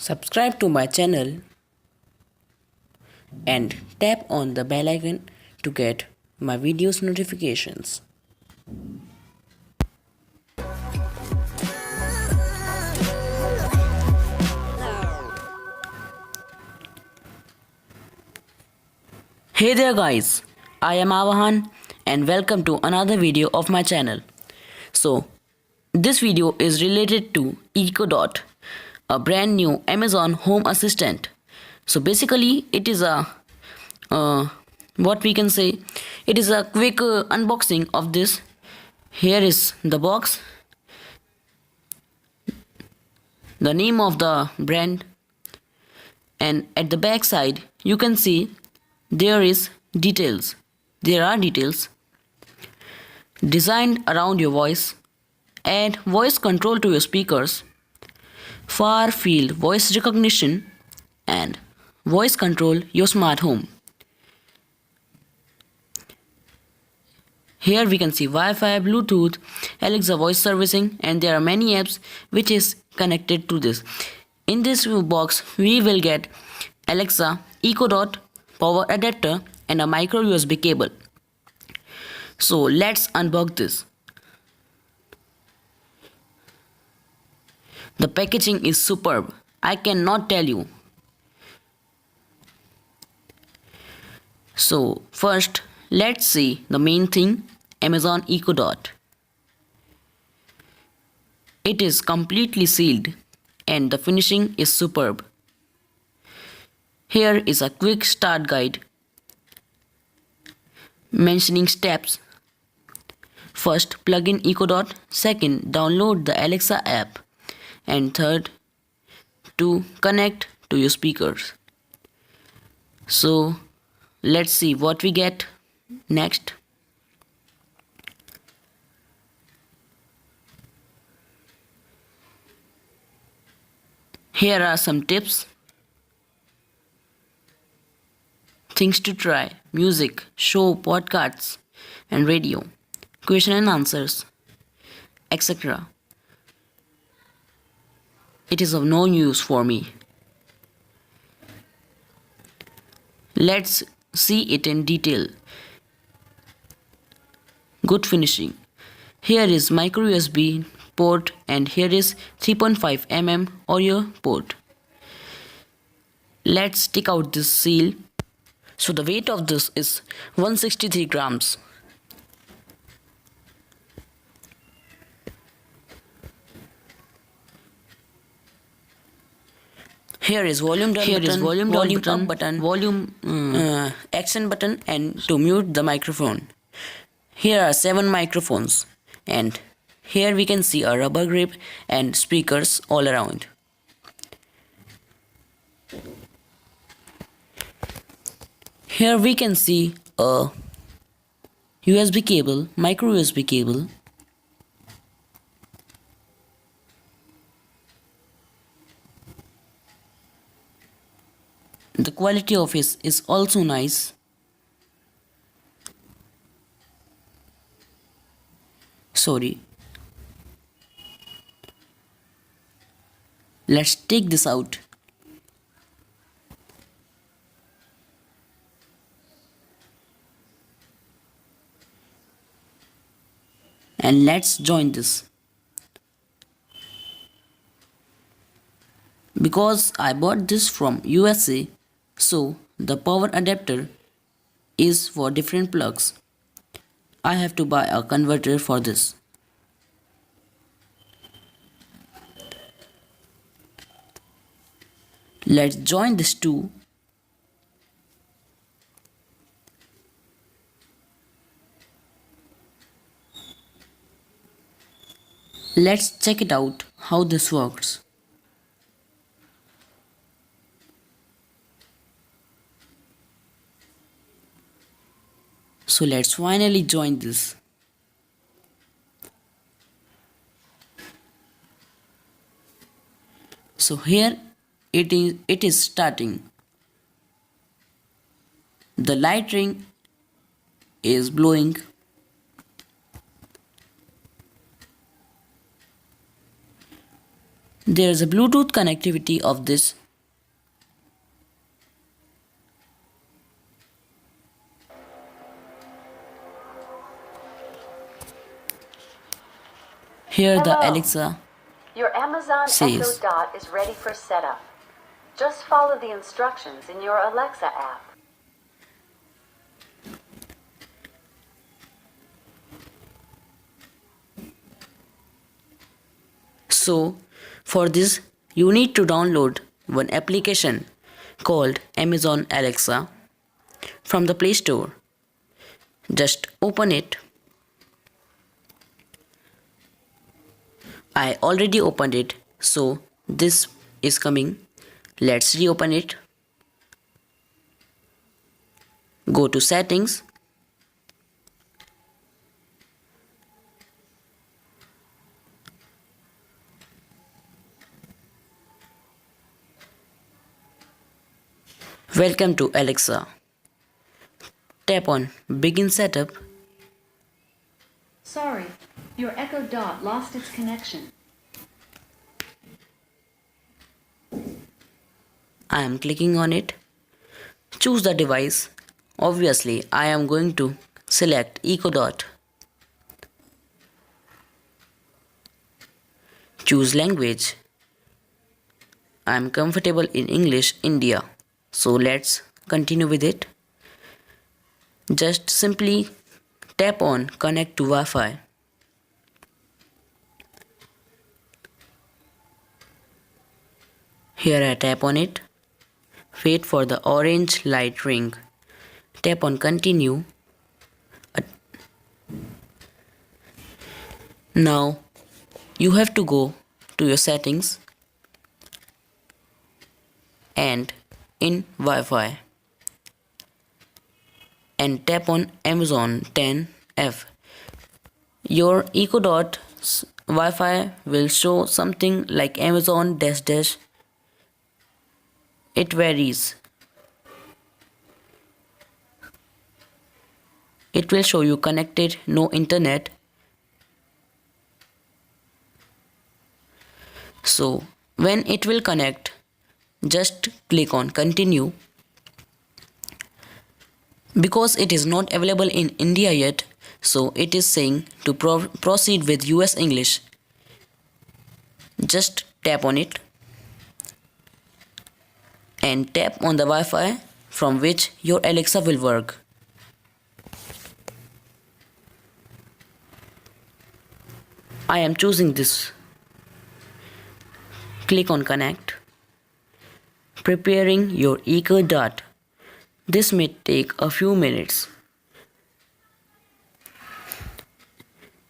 Subscribe to my channel and tap on the bell icon to get my videos notifications. Hey there guys, I am Avahan and welcome to another video of my channel. So, this video is related to Echo Dot, a brand new Amazon Home Assistant. So basically it is a what we can say, it is a quick unboxing of this. Here is the box, the name of the brand, and at the back side you can see there are details designed around your voice. Add voice control to your speakers, far field voice recognition, and voice control your smart home. Here we can see Wi-Fi, Bluetooth, Alexa voice servicing, and there are many apps which is connected to this. In this box we will get Alexa, Echo Dot, power adapter, and a micro USB cable. So let's unbox this. The packaging is superb, I cannot tell you. So first let's see the main thing, Amazon Echo Dot. It is completely sealed and the finishing is superb. Here is a quick start guide mentioning steps. First, plug in Echo Dot. Second, download the Alexa app. And third, to connect to your speakers. So let's see what we get next. Here are some tips. Things to try: music, show, podcasts, and radio, question and answers, etc. It is of no use for me. Let's see it in detail. Good finishing. Here is micro USB port and here is 3.5 mm audio port. Let's take out this seal. So the weight of this is 163 grams. Here is volume down button, volume action button, and to mute the microphone. Here are 7 microphones, and here we can see a rubber grip and speakers all around. Here we can see a USB cable, micro USB cable. The quality of it is also nice. Sorry. Let's take this out. And let's join this. Because I bought this from USA, so the power adapter is for different plugs. I have to buy a converter for this. Let's join these two. Let's check it out how this works. So let's finally join this. So here it is starting. The light ring is blowing. There is a Bluetooth connectivity of this. Here the Hello. Alexa Your Amazon Echo says, Dot is ready for setup. Just follow the instructions in your Alexa app. so for this you need to download one application called Amazon Alexa from the Play Store. Just open it. I already opened it, so this is coming. Let's reopen it. Go to settings. Welcome to Alexa. Tap on Begin Setup. Sorry, your Echo Dot lost its connection. I am clicking on it. Choose the device. Obviously, I am going to select Echo Dot. Choose language. I am comfortable in English, India. So let's continue with it. Just simply tap on Connect to Wi-Fi. Here I tap on it. Wait for the orange light ring. Tap on Continue. Now you have to go to your settings and in Wi-Fi and tap on Amazon 10F. Your Echo Dot's Wi-Fi will show something like Amazon dash dash. It varies. It will show you connected, no internet. So when it will connect, just click on continue. Because it is not available in India yet, so it is saying to proceed with US English. Just tap on it and tap on the Wi-Fi from which your Alexa will work. I am choosing this. Click on connect. Preparing your Echo Dot. This may take a few minutes.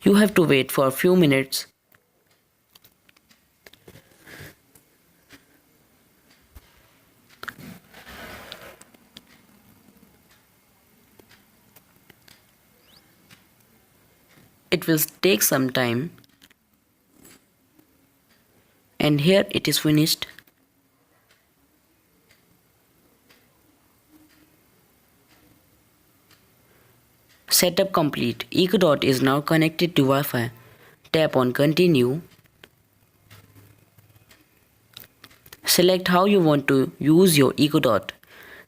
You have to wait for a few minutes. It will take some time. And here it is finished. Setup complete. Echo Dot is now connected to Wi-Fi. Tap on continue. Select how you want to use your Echo Dot.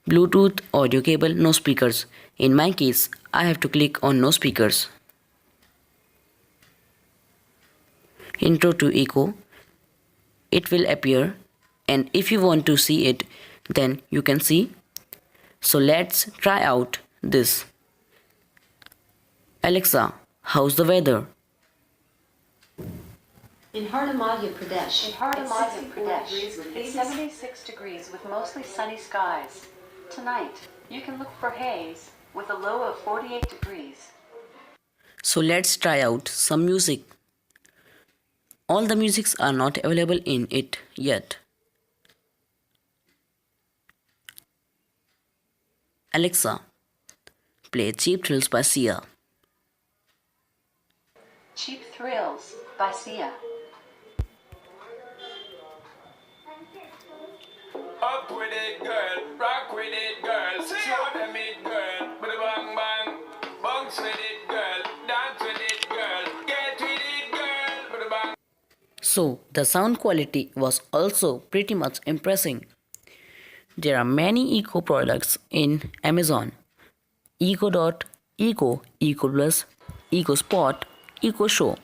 Bluetooth, audio cable, no speakers. In my case, I have to click on no speakers. Intro to Echo. It will appear, and if you want to see it, then you can see. So let's try out this. Alexa, how's the weather? In Haryana, Madhya Pradesh, it's 76 degrees with mostly sunny skies. Tonight, you can look for haze with a low of 48 degrees. So let's try out some music. All the musics are not available in it yet. Alexa, play Cheap Thrills by Sia. Cheap Thrills by Sia. Up with it, girl. Rock with it, girl. Show them it, girl. Bang bang. Bounce with it, girl. Dance with it, girl. Get with it, girl. Bang. So the sound quality was also pretty much impressive. There are many eco products in Amazon. Eco Dot, Eco, Eco Plus, Eco Spot, Eco Show.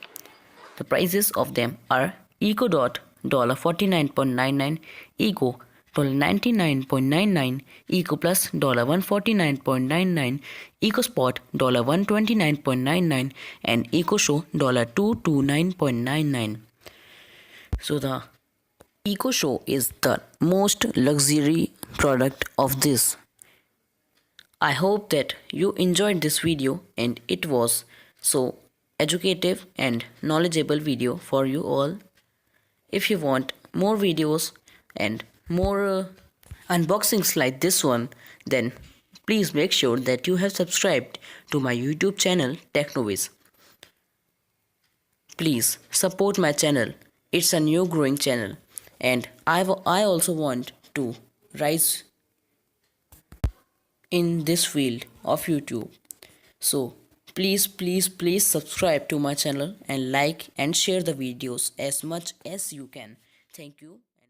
The prices of them are Eco Dot $49.99, Eco $99.99, Eco Plus $149.99, Eco Spot $129.99, and Eco Show $229.99. So the Eco Show is the most luxury product of this. I hope that you enjoyed this video and it was so educative and knowledgeable video for you all. If you want more videos and more unboxings like this one, then please make sure that you have subscribed to my YouTube channel Technoviz. Please support my channel. It's a new growing channel and I also want to rise in this field of YouTube. So please subscribe to my channel and like and share the videos as much as you can. Thank you.